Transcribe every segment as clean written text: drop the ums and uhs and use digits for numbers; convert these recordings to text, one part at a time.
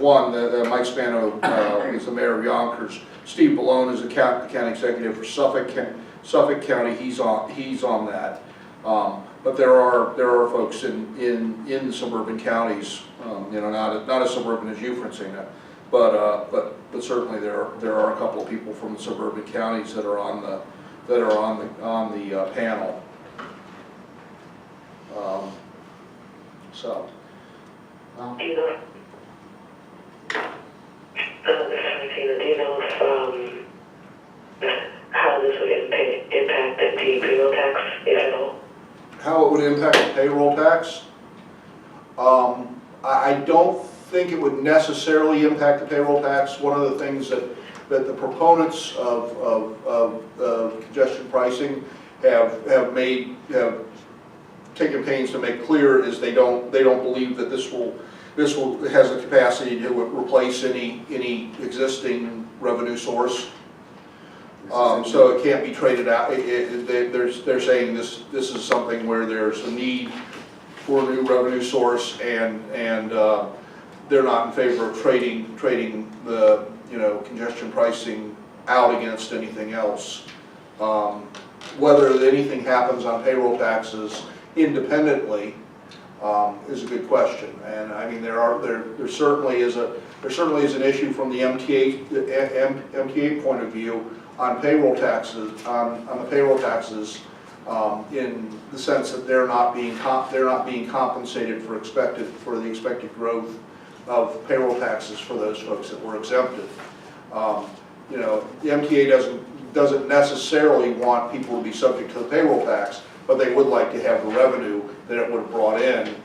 one. Mike Spano is the mayor of Yonkers. Steve Ballone is the county executive for Suffolk County. He's on that. But there are folks in the suburban counties, not as suburban as you, Francina, but certainly there are a couple of people from the suburban counties that are on the panel. So. Do you know, do you know how this would impact the payroll tax, if at all? How it would impact the payroll tax? I don't think it would necessarily impact the payroll tax. One of the things that the proponents of congestion pricing have taken pains to make clear is they don't believe that this has the capacity to replace any existing revenue source. So it can't be traded out. They're saying this is something where there's a need for a new revenue source, and they're not in favor of trading the congestion pricing out against anything else. Whether anything happens on payroll taxes independently is a good question, and I mean there certainly is an issue from the MTA point of view on payroll taxes, on the payroll taxes, in the sense that they're not being compensated for the expected growth of payroll taxes for those folks that were exempted. The MTA doesn't necessarily want people to be subject to the payroll tax, but they would like to have the revenue that it would have brought in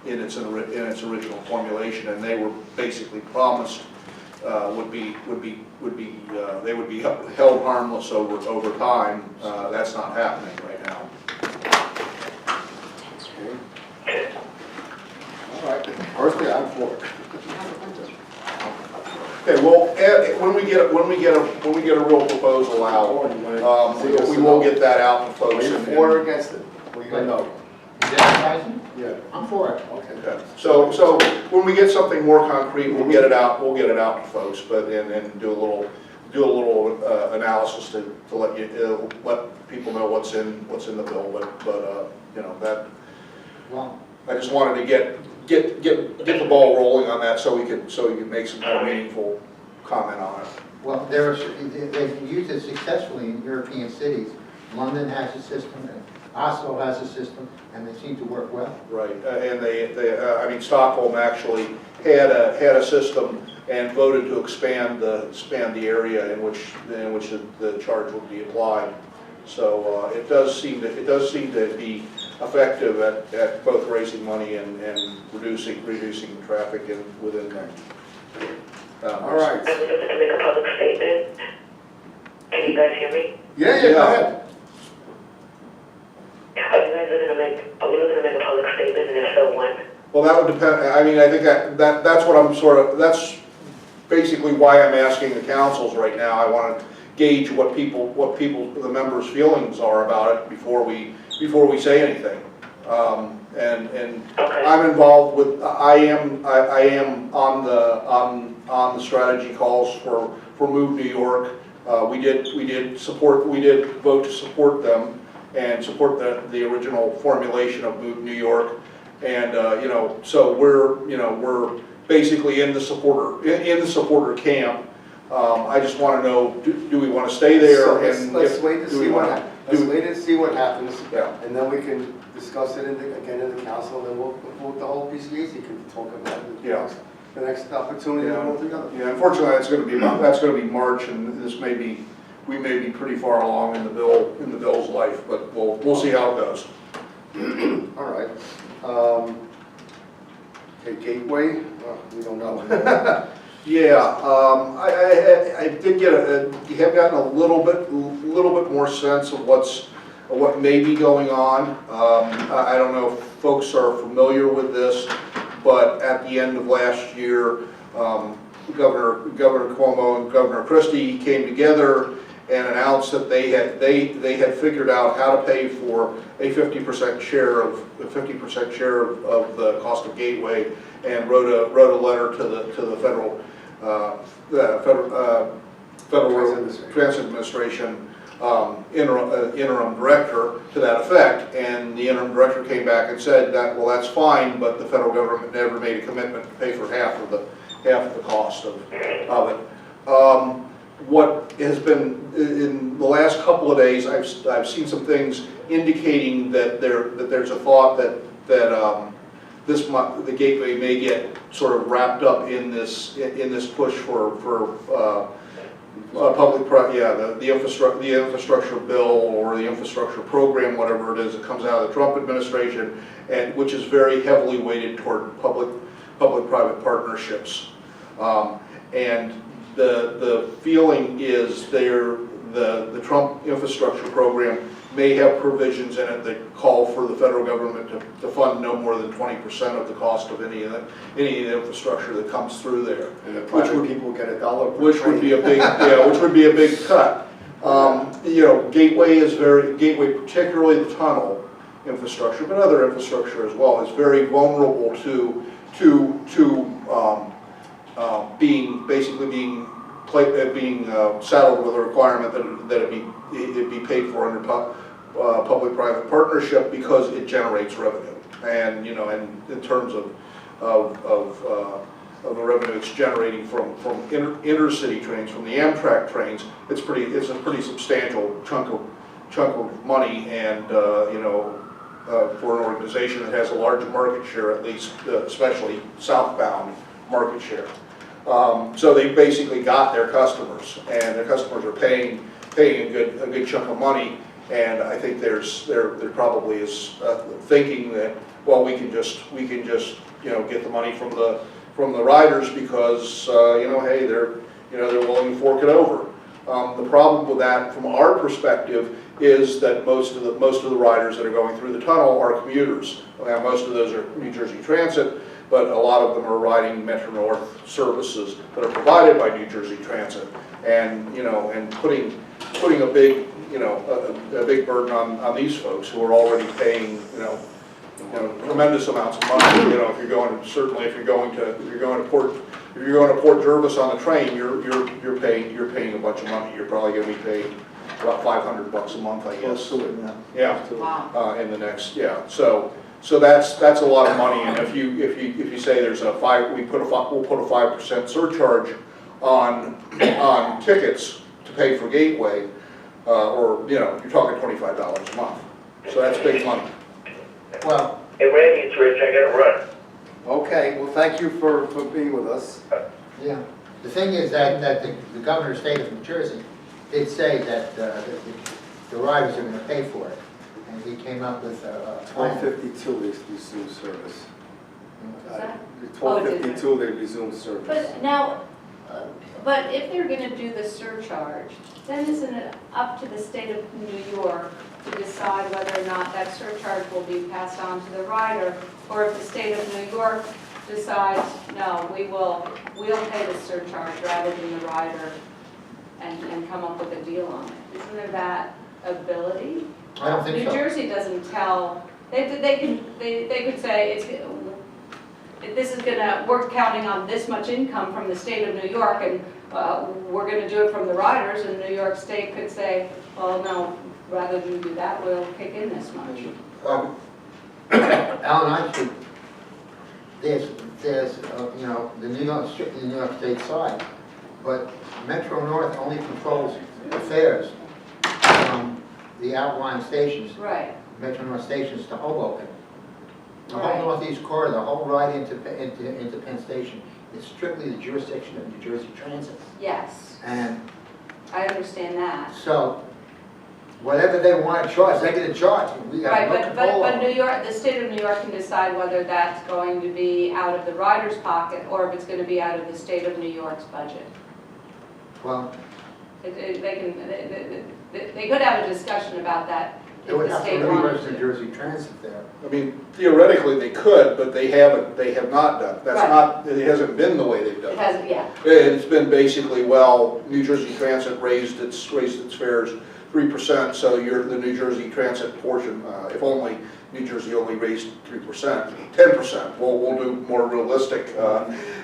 its original formulation, and they were basically promised they would be held harmless over time. That's not happening right now. All right. Personally, I'm for it. Okay. Well, when we get a real proposal out, we will get that out to folks. Are you for or against it? Well, you don't know. Yeah. I'm for it. Okay. Okay. So when we get something more concrete, we'll get it out. We'll get it out to folks, and do a little analysis to let people know what's in the bill. But that. Well, I just wanted to get the ball rolling on that, so we could make some kind of meaningful comment on it. well, they've used it successfully in European cities. London has a system, and Oslo has a system, and they seem to work well. Right, and I mean, Stockholm actually had a system and voted to expand the area in which the charge would be applied. So it does seem to be effective at both raising money and reducing traffic within them. All right. I'm just going to make a public statement. Can you guys hear me? Yeah, go ahead. Are we looking to make a public statement, and if so, when? Well, that would depend. I mean, I think that's what I'm that's basically why I'm asking the councils right now. I want to gauge what the members' feelings are about it before we say anything. And Okay. I'm involved with. I am on the strategy calls for Move New York. We did vote to support them and support the original formulation of Move New York, and so we're basically in the supporter camp. I just want to know, do we want to stay there? So let's wait to see what happens. Let's wait and see what happens, Yeah. and then we can discuss it again in the council, and then the whole PCAC can talk about it. Yeah. The next opportunity Yeah. altogether. Yeah, unfortunately, that's going to be March, and we may be pretty far along in the bill's life, but we'll see how it goes. All right. Okay, Gateway, we don't know. Yeah, I did have gotten a little bit more sense of what may be going on. I don't know if folks are familiar with this, but at the end of last year, Governor Cuomo and Governor Christie came together and announced that they had figured out how to pay for a 50% share of the cost of Gateway, and wrote a letter to the Federal Transit Administration interim director to that effect, and the interim director came back and said that, well, that's fine, but the federal government never made a commitment to pay for half of the cost of it. What has been, in the last couple of days, I've seen some things indicating that there's a thought that this month the Gateway may get sort of wrapped up in this push for the infrastructure bill, or the infrastructure program, whatever it is, that comes out of the Trump administration, and which is very heavily weighted toward public-private partnerships. And the feeling is the Trump infrastructure program may have provisions in it that call for the federal government to fund no more than 20% of the cost of any of the infrastructure that comes through there. And the private people get $1 per Which would be a big, which would be a big cut. You know, Gateway, particularly the tunnel infrastructure, but other infrastructure as well, is very vulnerable to being saddled with a requirement that it be paid for under public-private partnership, because it generates revenue. And you know, and in terms of the revenue it's generating from intercity trains, from the Amtrak trains, it's a pretty substantial chunk of money, and you know, for an organization that has a large market share, at least especially southbound market share. So they basically got their customers, and their customers are paying a good chunk of money. And I think there probably is thinking that, well, we can just you know, get the money from the riders, because you know, hey, they're willing to fork it over. The problem with that, from our perspective, is that most of the riders that are going through the tunnel are commuters. Now, most of those are New Jersey Transit, but a lot of them are riding Metro North services that are provided by New Jersey Transit, and you know, and putting a big a big burden on these folks who are already paying you know tremendous amounts of money. You know, if you're going to Port Jervis on the train, you're paying a bunch of money. You're probably going to be paying about $500 a month, I guess. Yeah. Wow. In the next, yeah. So that's a lot of money. And if you say there's we'll put a 5% surcharge on tickets to pay for Gateway, or you know, you're talking $25 a month. So that's big money. Well, Hey, Randy, it's Rich, I gotta run. Okay, well, thank you for being with us. yeah. The thing is that the governor of the state of New Jersey did say that the riders are going to pay for it. And he came up with a plan. 12:52 they resumed service. that? 12:52 they resumed service. But now, but if they're going to do the surcharge, then isn't it up to the state of New York to decide whether or not that surcharge will be passed on to the rider, or if the state of New York decides, no, we'll pay the surcharge rather than the rider, and come up with a deal on it? Isn't there that ability? I don't think New so. Jersey doesn't tell, they could say, this is gonna, we're counting on this much income from the state of New York, and we're gonna do it from the riders, and New York State could say, well, no, rather than do that, we'll kick in this much. Alan, I think there's you know, the New York State side, but Metro North only controls the fares from the outlying stations, Right. Metro North stations to Hoboken. The Right. whole Northeast corridor, the whole ride into Penn Station is strictly the jurisdiction of New Jersey Transit. Yes, And I understand that. so, whatever they want to charge, they're going to charge. We got Right, no but control over New it. York, the state of New York can decide whether that's going to be out of the rider's pocket, or if it's going to be out of the state of New York's budget. Well, They could have a discussion about that They would the have to state wanted reimburse New to. Jersey Transit there. I mean, theoretically, they could, but they have not done. That's Right. not, it hasn't been the way they've done It it. hasn't, yeah, It's been basically, well, New Jersey Transit raised its fares 3%, so the New Jersey Transit portion, if only New Jersey only raised 3%, 10%, we'll do more realistic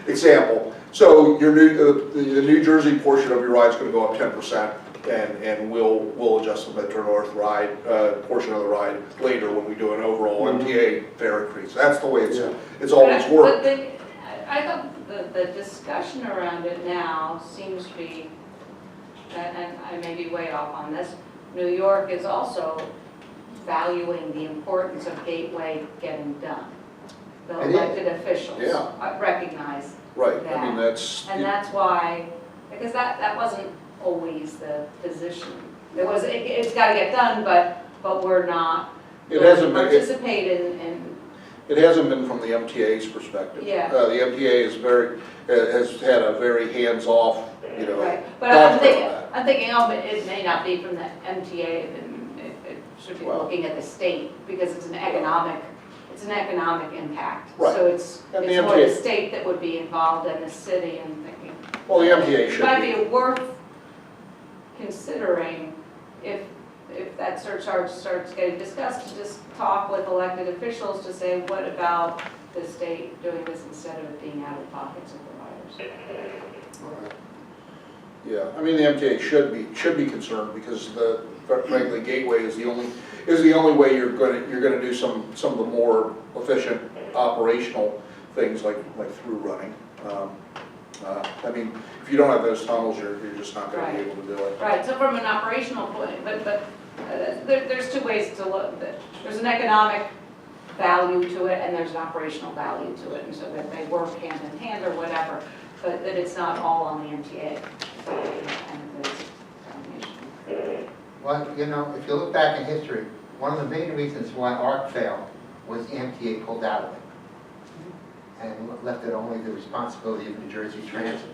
example. So the New Jersey portion of your ride is going to go up 10%, and we'll adjust the Metro North ride, portion of the ride later when we do an overall MTA fare increase. That's the way it's always worked. But I thought the discussion around it now seems to be, and I may be way off on this, New York is also valuing the importance of Gateway getting done. The It is. elected officials Yeah. recognize, Right, I mean, and that's why, because that wasn't always the position. It's gotta get done, but we're not It going to hasn't been- participate in, it hasn't been from the MTA's perspective. Yeah. The MTA has had a very hands-off, right. But I'm thinking, it may not be from the MTA, it should be looking at the state, because it's an economic impact. Right. So it's And the more the MTA state that would be involved than the city, and thinking. Well, the MTA It should might be. be worth considering if that surcharge starts getting discussed, to just talk with elected officials to say, what about the state doing this instead of it being out of pockets of providers? Yeah, I mean, the MTA should be concerned, because frankly, Gateway is the only way you're gonna do some of the more efficient operational things like through running. I mean, if you don't have those tunnels, you're just not gonna be able to do it. Right, so from an operational point, but there's two ways to look at it. There's an economic value to it, and there's an operational value to it, and so that they work hand in hand or whatever, but that it's not all on the MTA. Well, if you look back in history, one of the main reasons why ARC failed was the MTA pulled out of it and left it only the responsibility of New Jersey Transit.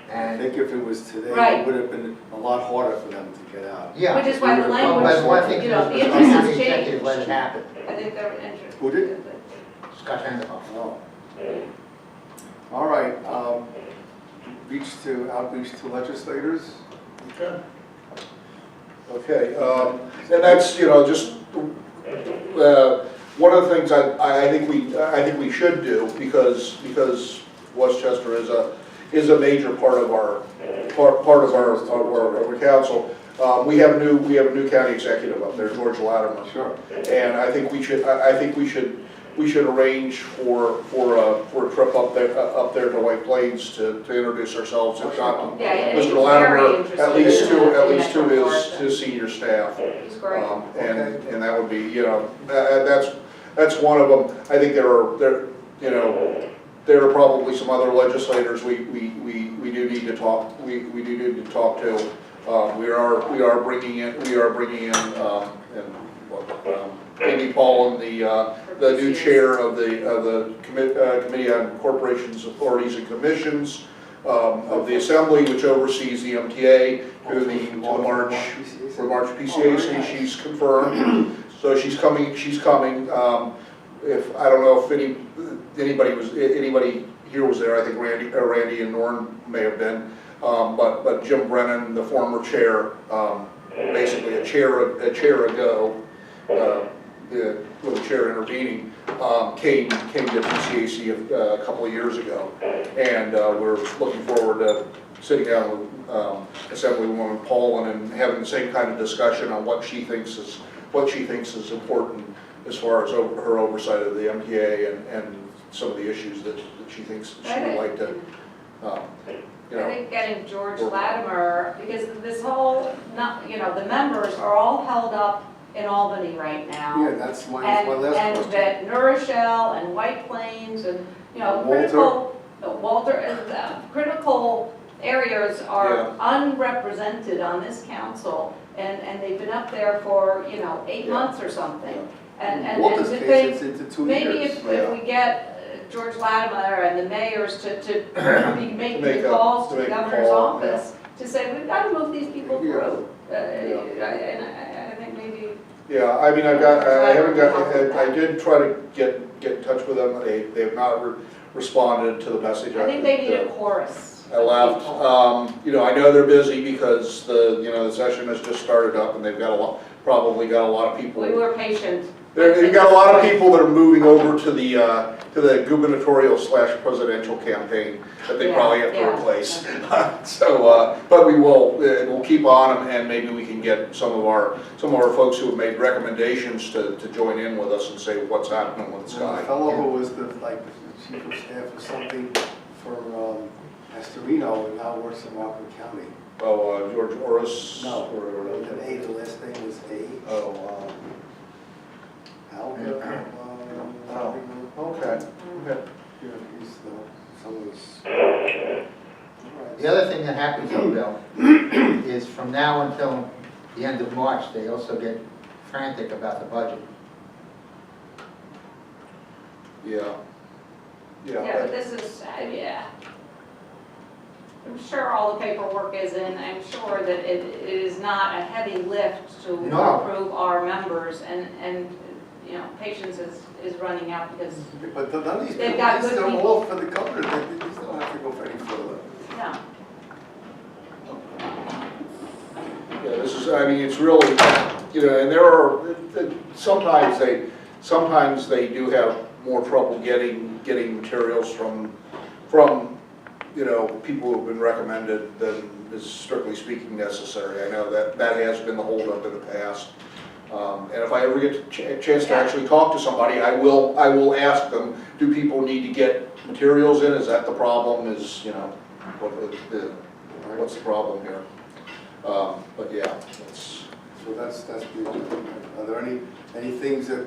I And, think if it was today, Right. it would have been a lot harder for them to get out. yeah. Which is why the But language, one thing you know, is the the interest has county executive changed. let it happen. I think they're interested. Who did? Scott Vanderhoff. Oh. All right, outreach to legislators. Okay, and that's, just, one of the things I think we should do, because Westchester is a major part of our council. We have a new county executive up there, George Latimer. Sure. And I think we should arrange for a trip up there to White Plains to introduce ourselves, if not Yeah, and he's Mr. very Latimer, interested at least in to that his senior staff. He's great. And that would be, that's one of them. I think there are probably some other legislators we do need to talk, we do need to talk to. We are bringing in Amy Paul, the new chair of the Committee on Corporations, Authorities, and Commissions of the Assembly, which oversees the MTA, to the March PCAC. She's confirmed, so she's coming. If I don't know if anybody here was there, I think Randy and Norm may have been, but Jim Brennan, the former chair, basically a chair ago, with the chair intervening, came to PCAC a couple of years ago, and we're looking forward to sitting down with Assemblywoman Paulin and having the same kind of discussion on what she thinks is important as far as her oversight of the MTA and some of the issues that she thinks she would like to, I think getting George Latimer, because this whole, the members are all held up in Albany right now. Yeah, that's my last And question. that New Rochelle and White Plains and, Walter. critical areas are unrepresented on this council, and they've been up there for, 8 months or something. And Walter's to case, think, it's into 2 maybe years. if we get George Latimer and the mayors to be making make the a- calls to to the make a governor's call, office to say, we've got to move these people Yeah. through. And I think maybe Yeah, I mean, I haven't got, I did try to get in touch with them, they have not responded to the message. I think they need a chorus. I left, you know, I know they're busy because the session has just started up and they've got probably got a lot of people. We were patient. They've got a lot of people that are moving over to the gubernatorial/presidential campaign that they probably have to Yeah. replace. So, but we'll keep on them, and maybe we can get some of our folks who have made recommendations to join in with us and say what's happening with the The sky. fellow who was the chief of staff or something for Estorino and now works in Rockland County. Oh, George Orris? No, Or- an A, the last name was A. Oh, Alka. okay. Yeah, he's someone's. All The other thing that happens though, Bill, is from now until the end of March, they also get frantic about the budget. Yeah. Yeah, but this is, yeah. I'm sure all the paperwork is in, I'm sure that it is not a heavy lift to No. approve our members, and, you know, patience is running out because, But none of these They've people, got good they're people. all for the governor, they just don't have to go any further. no. Yeah, this is, I mean, it's really, you know, and there are, sometimes they do have more trouble getting materials from, you know, people who have been recommended than is strictly speaking necessary. I know that has been the holdup in the past. And if I ever get a chance to actually talk to somebody, I will ask them, do people need to get materials in? Is that the problem? Is, you know, what's the problem here? But yeah, it's. So that's the, are there any things that,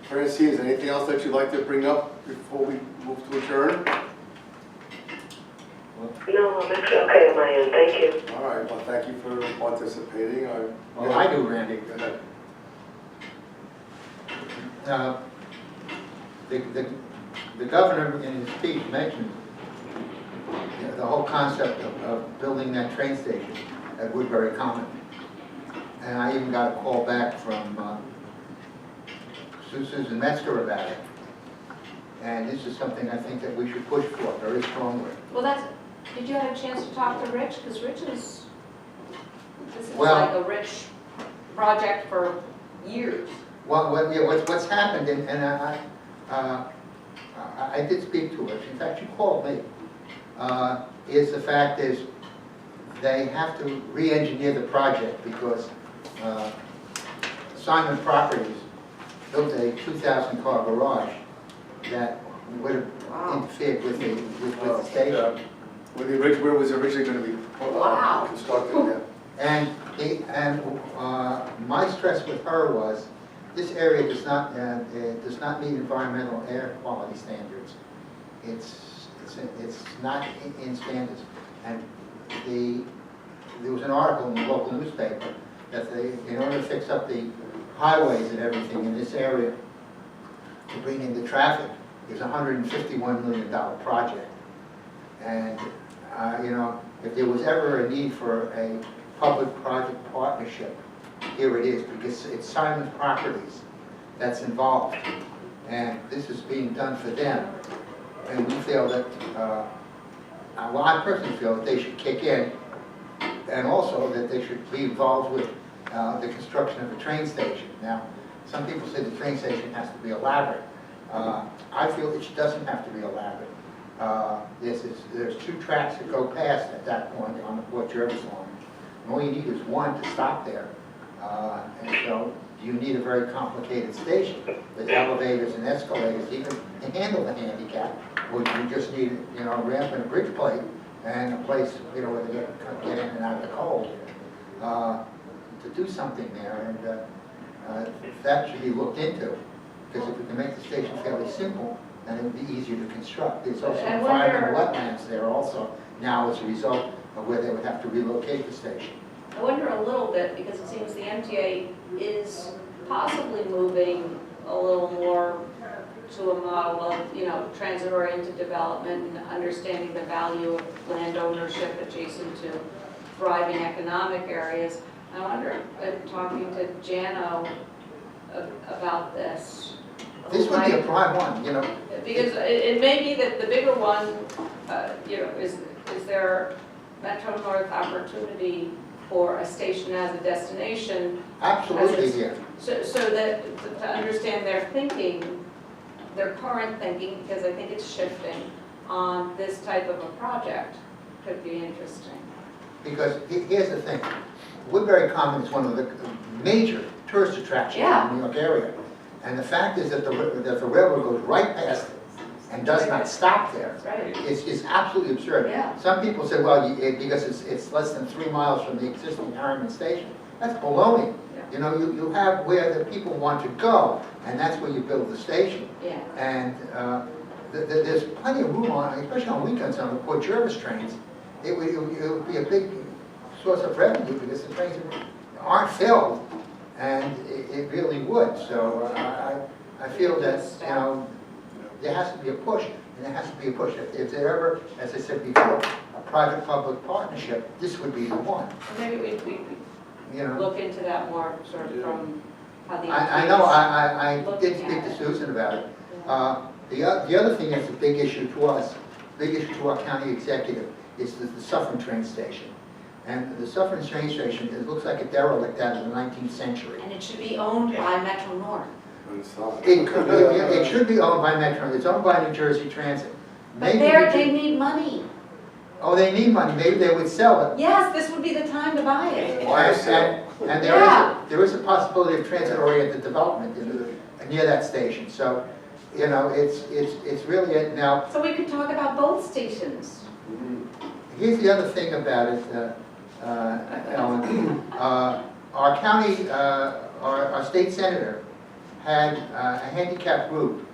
Francie, is there anything else that you'd like to bring up before we move to adjourn? No, I'm actually okay on my end, thank you. All right, well, thank you for participating. Well, I do, Randy. Go ahead. The governor in his speech mentioned the whole concept of building that train station at Woodbury Common. And I even got a call back from Susan Metzger about it. And this is something I think that we should push for very strongly. Well, did you have a chance to talk to Rich? Because Rich this is Well- like a Rich project for years. What's happened, and I did speak to her, in fact, she called me, is the fact is they have to re-engineer the project because Simon Properties built a 2,000-car garage that would have interfered with the station. Where was originally going to be Wow. constructed, yeah. And my stress with her was, this area does not meet environmental air quality standards. It's not in standards. And there was an article in the local newspaper that in order to fix up the highways and everything in this area, to bring in the traffic, is a $151 million project. And you know, if there was ever a need for a public-private partnership, here it is, because it's Simon's Properties that's involved. And this is being done for them. And we feel that, well, I personally feel that they should kick in, and also that they should be involved with the construction of a train station. Now, some people say the train station has to be elaborate. I feel it doesn't have to be elaborate. There's 2 tracks that go past at that point on the Port Jervis line. And all you need is one to stop there. And so you need a very complicated station with elevators and escalators, even to handle the handicap. Or you just need, you know, a ramp and a bridge plate and a place, you know, where they get in and out of the cold. To do something there, and that should be looked into. Because if we can make the station fairly simple, then it would be easier to construct. There's also I environmental wonder- wetlands there also now as a result of where they would have to relocate the station. I wonder a little bit, because it seems the MTA is possibly moving a little more to a model of, you know, transit-oriented development and understanding the value of land ownership adjacent to thriving economic areas. I wonder, talking to Jano, about this. This would be a prime one, you know. Because it may be that the bigger one, you know, is there Metro North opportunity for a station as a destination? Absolutely, yeah. So that, to understand their thinking, their current thinking, because I think it's shifting on this type of a project, could be interesting. Because here's the thing, Woodbury Common is one of the major tourist attractions in the New York area. And the fact is that the railroad goes right past it and does not stop there. Right. It's absolutely absurd. Yeah. Some people say, well, because it's less than 3 miles from the existing Harriman station. That's baloney. Yeah. You know, you have where the people want to go, and that's where you build the station. Yeah. And there's plenty of room on, especially on weekends on the Port Jervis trains. It would be a big source of revenue because the trains aren't filled, and it really would. So I feel that, you know, there has to be a push, and there has to be a push. If there ever, as I said before, a private-public partnership, this would be the one. Maybe we You know, look into that more, sort of from how the. I know, I did looking speak at to it. Susan about it. The other thing that's a big issue to us, big issue to our county executive, is the Suffern train station. And the Suffern train station, it looks like a derelict out of the 19th century. And it should be owned by Metro North. It should be owned by Metro, it's owned by New Jersey Transit. But Maybe they need money. Oh, they need money, maybe they would sell it. Yes, this would be the time to buy it. And there is a possibility of transit-oriented development near that station. So, you know, it's really it. Now, So we could talk about both stations. here's the other thing about it, Ellen. Our county, our state senator had a handicapped group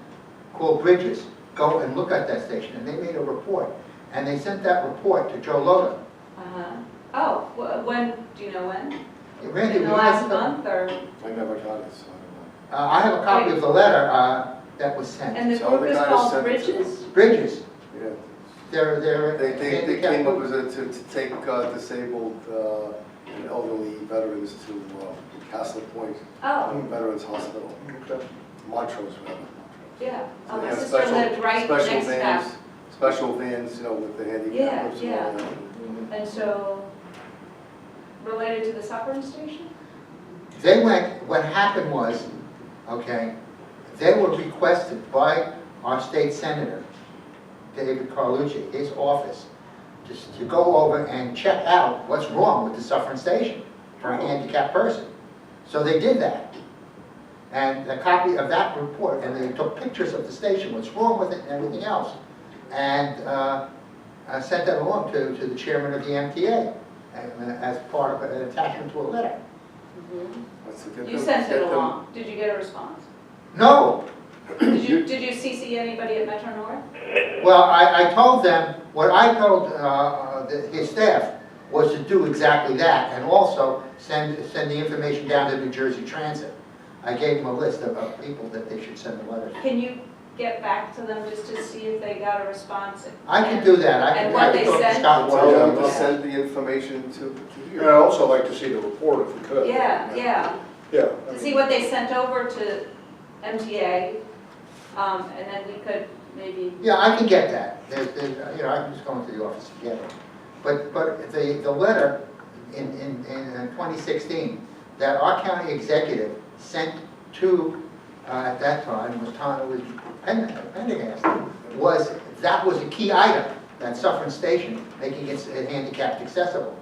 called Bridges go and look at that station, and they made a report. And they sent that report to Joe Loda. Oh, when, do you know when? Randy, In the we last have- month or? I never got it, so I I have a copy of the letter that was sent. And the So group the is guy called sent it to Bridges? Bridges, don't know. they're Yeah. They handicapped came up group. with it to take disabled and elderly veterans to Castle Point Oh, Veterans Hospital, Montrose, rather. yeah. Oh, They this have is from the right special next step. vans, special vans, you know, with the handicap Yeah, groups and all that. And so, related to the Suffern station? They went, what happened was, okay, they were requested by our state senator, David Carlucci, his office, to go over and check out what's wrong with the Suffern station for a handicapped person. So they did that. And a copy of that report, and they took pictures of the station, what's wrong with it and everything else. And I sent that along to the chairman of the MTA as part of an attachment to a letter. That's to get You them- sent get it them- along. Did you get a response? No, Did you CC anybody at Metro North? well, I told them, what I told his staff was to do exactly that, and also send the information down to New Jersey Transit. I gave them a list of people that they should send the letters. Can you get back to them just to see if they got a response? I can do that. I And can what they talk to sent? Scott Tell them Water. to send the information to And I'd here. also like to see the report if we could. Yeah, yeah. Yeah. I To see mean, what they sent over to MTA, and then we could maybe, Yeah, I can get that. You know, I can just go into the office and get it. But the letter in 2016 that our county executive sent to, at that time, was Pendergast, that was a key item, that Suffern station, making it handicapped accessible.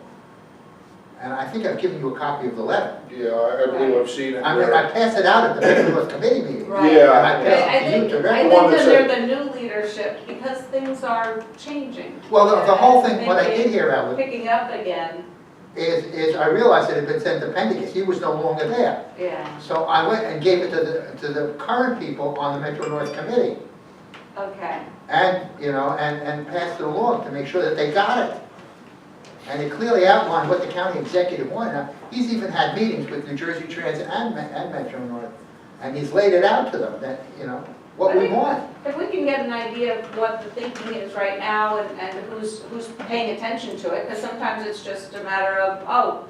And I think I've given you a copy of the letter. Yeah, I believe I've seen it. I mean, I passed it out at the Metro North Committee meeting. Right. And I Yeah. I passed it to you think, to I read. think one that under said- the new leadership, because things are changing. Well, the whole thing, And what I maybe did here, Ellen, Picking up again, is I realized it had been sent to Pendergast. He was no longer there. yeah, So I went and gave it to the current people on the Metro North Committee. okay. And, you know, and passed it along to make sure that they got it. And it clearly outlined what the county executive wanted. Now, he's even had meetings with New Jersey Transit and Metro North, and he's laid it out to them that, you know, what we want. If we can get an idea of what the thinking is right now and who's paying attention to it, because sometimes it's just a matter of, oh,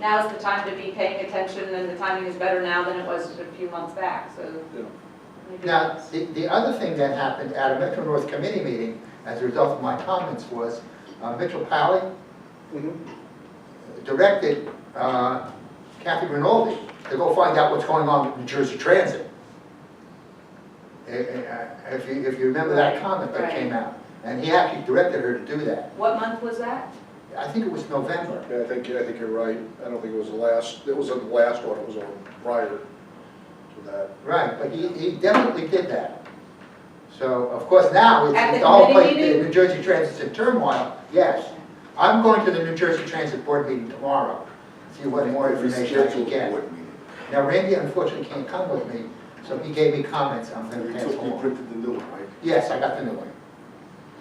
now's the time to be paying attention, and the timing is better now than it was a few months back, so. Yeah. maybe Now, that's- the other thing that happened at a Metro North committee meeting, as a result of my comments, was Mitchell Pally Mhm. directed Kathy Rinaldi to go find out what's going on with New Jersey Transit. If you remember that comment that came out. And he actually directed her to do that. What month was that? I think it was November. Yeah, I think you're right. I don't think it was the last, it wasn't the last one, it was on prior to that. Right, but he definitely did that. So, of course, now At it's the the whole committee place, meeting? New Jersey Transit's in turmoil, yes. I'm going to the New Jersey Transit Board meeting tomorrow, see what more information I can get. Board meeting. Now, Randy unfortunately can't come with me, so he gave me comments I'm You going to pass took, you along. printed the new one, right? Yes, I got the new one.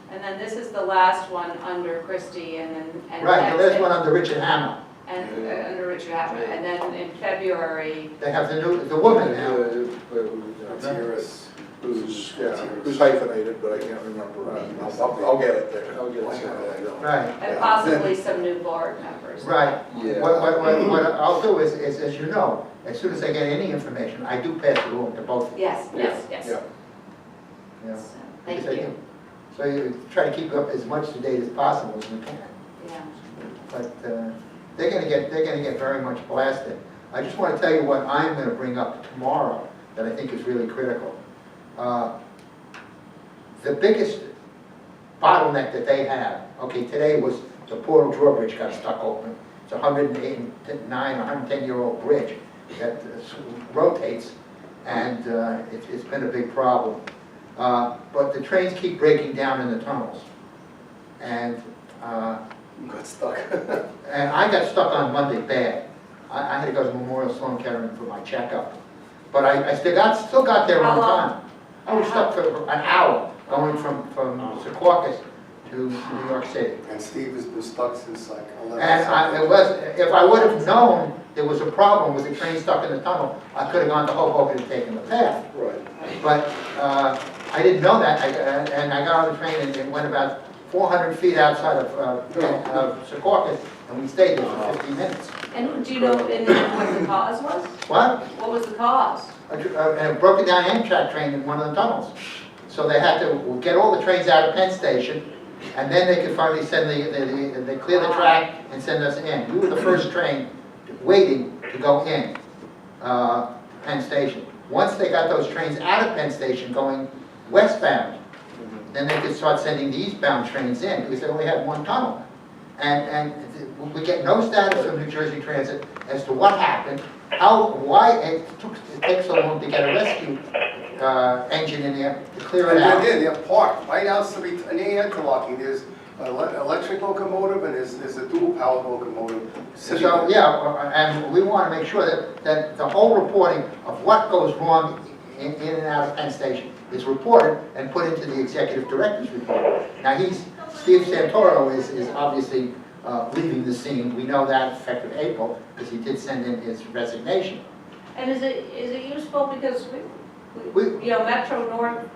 And then this is the last one under Christie, and then. and Right, the that's last it. one under Richard Hammer. And, under Richard Hammond, and then in February, They have the woman now. Gutierrez. Who's hyphenated, but I can't remember. I'll get it there. I'll get it somewhere. Right, and possibly some new board members. right. Yeah. What I'll do is, as you know, as soon as I get any information, I do pass it along to both of you. Yes, yes, yes. Yeah. Yeah. So, Thank Because I you. think- So you try to keep up as much to date as possible as we can. Yeah. But they're gonna get very much blasted. I just want to tell you what I'm gonna bring up tomorrow that I think is really critical. The biggest bottleneck that they have, okay, today was the Portal Drawbridge got stuck open. It's a 109, 110-year-old bridge that rotates, and it's been a big problem. But the trains keep breaking down in the tunnels. And You got stuck. and I got stuck on Monday bad. I had to go to Memorial Sloan Kettering for my checkup. But I still got there How on long? time. I was stuck for an hour going from Secaucus to New York City. And Steve has been stuck since like 11. And if I would have known there was a problem with the train stuck in the tunnel, I could have gone to Hoboken and taken the path. Right. But I didn't know that, and I got on the train and went about 400 feet outside of Secaucus, and we stayed there for 15 minutes. And do you know what the cause was? What? What was the cause? A broken down Amtrak train in one of the tunnels. So they had to get all the trains out of Penn Station, and then they could finally send they clear the track and send us in. We were the first train waiting to go in Penn Station. Once they got those trains out of Penn Station going westbound, then they could start sending the eastbound trains in, because they only had one tunnel. And we get no status from New Jersey Transit as to what happened, why it takes so long to get a rescue engine in there to clear it out. They're parked right outside, in the interlocking, there's an electric locomotive and there's a dual powered locomotive. sitting So, there. yeah, and we want to make sure that the whole reporting of what goes wrong in and out of Penn Station is reported and put into the executive director's report. Now, Steve Santoro is obviously leaving the scene. We know that effective April, because he did send in his resignation. And is it useful, because you know, Metro North,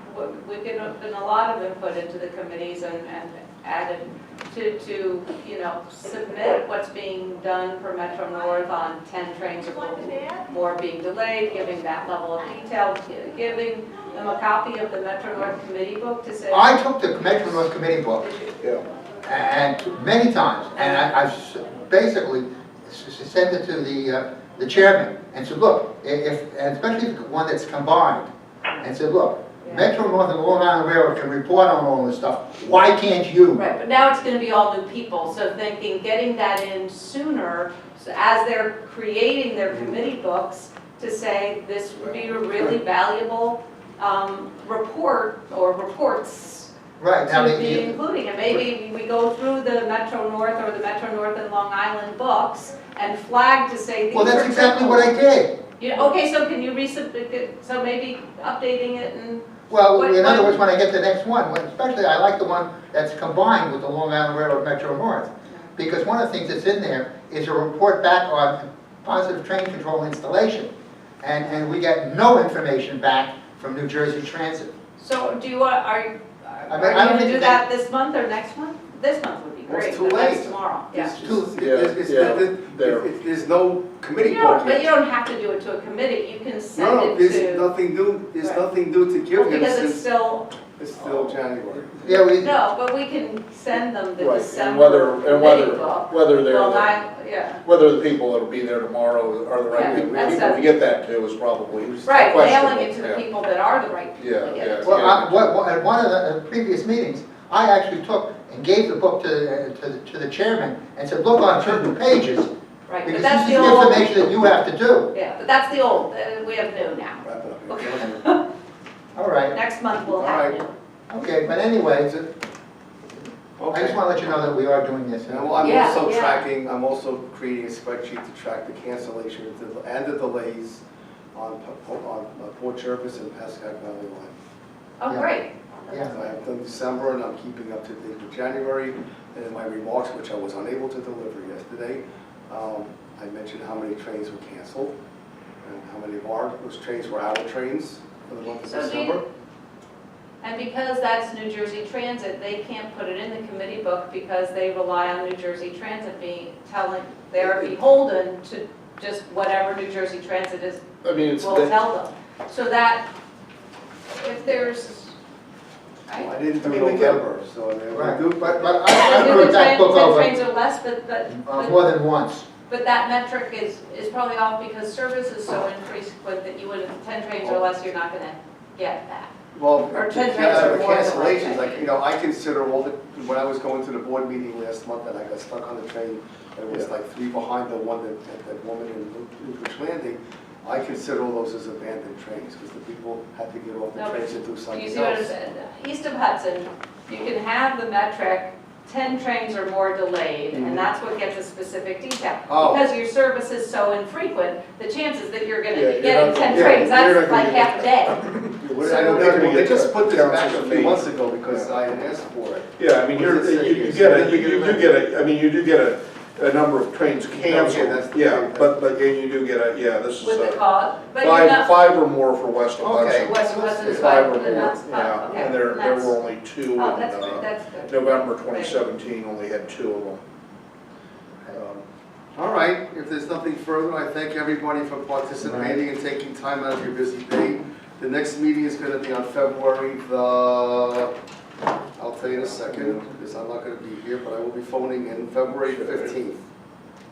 we've given a lot of input into the committees and added to, you know, submit what's being done for Metro North on 10 trains or more being delayed, giving that level of detail, giving them a copy of the Metro North committee book to say. I took the Metro North Committee book, Yeah. and many times, and I basically sent it to the chairman and said, look, and especially the one that's combined, and said, look, Metro North and Long Island Railroad can report on all this stuff. Why can't you? Right, but now it's going to be all new people, so thinking, getting that in sooner, so as they're creating their committee books, to say this would be a really valuable report or reports Right, now, to be including. And maybe we go through the Metro North or the Metro North and Long Island books and flag to say these are. well, that's exactly what I did. Okay, so can you resubmit it, so maybe updating it and. Well, in other words, when I get the next one, especially I like the one that's combined with the Long Island Railroad Metro North. Because one of the things that's in there is a report back on positive train control installation. And we get no information back from New Jersey Transit. So do you want, are you I don't going to think do that this month or next month? This month would be Well, it's great, too but that's late. tomorrow, yeah. It's too, Yeah, there. there's no committee You book don't, but you yet. don't have to do it to a committee, you can send No, it there's to, nothing new, there's Right. nothing new to give well, him because it's since, still, it's still January. Yeah, we, no, but we can send them the Right, and December committee book. whether they're, Well, the- yeah, whether the people that'll be there tomorrow are the right Yeah, people that's to a- get that to is probably right, questionable. mailing it to the Yeah. people that are the right people Yeah, to get yeah. it. well, at one of the previous meetings, I actually took and gave the book to the chairman and said, look on certain pages, Right, but because that's this the is old, information that you have to do. yeah, but that's the old, we have new now. Wrap it up. Okay. All right, Next month we'll All have right. new. okay, but anyways, I Okay. just want to let you know that we are doing this. And I'm Yeah, also yeah. tracking, I'm also creating a spreadsheet to track the cancellations and the delays on Port Jervis and Pascack Valley Line. Oh, Yeah. great. Yeah. I have done December and I'm keeping up to date with January. And in my remarks, which I was unable to deliver yesterday, I mentioned how many trains were canceled and how many of those trains were our trains for the month of So do you- December. And because that's New Jersey Transit, they can't put it in the committee book because they rely on New Jersey Transit they're beholden to just whatever New Jersey Transit is, I mean, it's, will tell them. So that, if there's, right? I didn't do I mean, we get- November, so I mean, Right, we do, but If I the put that book 10 over trains or less, more than once. but that metric is probably off because service is so infrequent that you would, 10 trains or less, you're not gonna get that. well, Or the 10 trains or the more than one cancellations, train. like, you know, I consider when I was going to the board meeting last month and I got stuck on the train, and it was Yeah. like 3 behind the one that woman in Newbridge Landing, I consider all those as abandoned trains, because the people had to get off the No, but trains and do Do you something see what I'm else. saying? East of Hudson, you can have the metric, 10 trains or more delayed, Mhm. and that's what gets a specific detail. Oh. Because your service is so infrequent, the chances that you're gonna Yeah, be you're getting not- 10 yeah, trains, you're not that's gonna like get- half a day. What So- I know, They're gonna they get just put this counts back as a a few name. months ago because Yeah. I had asked for it. yeah, I mean, What does it say you here? get So you do get you do get a number of trains canceled. that's the Yeah, thing. but and you do get this is With the cause, but you're five not, or more for West of Okay. Hudson. West of Hudson is Five five, or and more, that's, yeah, okay. and there that's- were only 2 Oh, in that's good, that's good. November 2017, only had 2 of them. All right, if there's nothing further, I thank everybody for participating and taking time out of your busy day. The next meeting is going to be on February I'll tell you in a second, because I'm not going to be here, but I will be phoning in February 15th.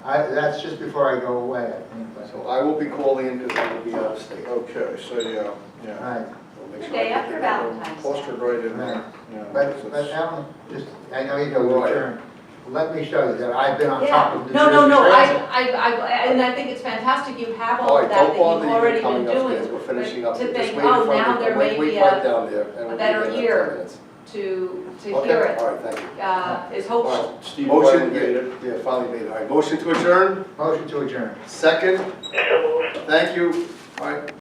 That's just before I go away, I think, but, So I will be calling in because I will be out of state. Okay, so yeah. right. So make The sure I day get after there. Valentine's Day. Clustered right in there. Yeah, But Alan, just, I know you go to Right. return. Let me show you that I've been on top Yeah, of the no, Jersey Transit. and I think it's fantastic, you have all All of right, that don't bother you've you already been coming upstairs, doing. we're finishing up. To Just think, wait in oh, front now of- there may wait be right a down there, and we'll be better there in 10 ear minutes. to hear Okay, it, all right, thank you. is hopeful. All right. Steve Motion, finally made it. yeah, finally made it. All right, motion to adjourn, Motion to adjourn. second, So moved. thank you. All right.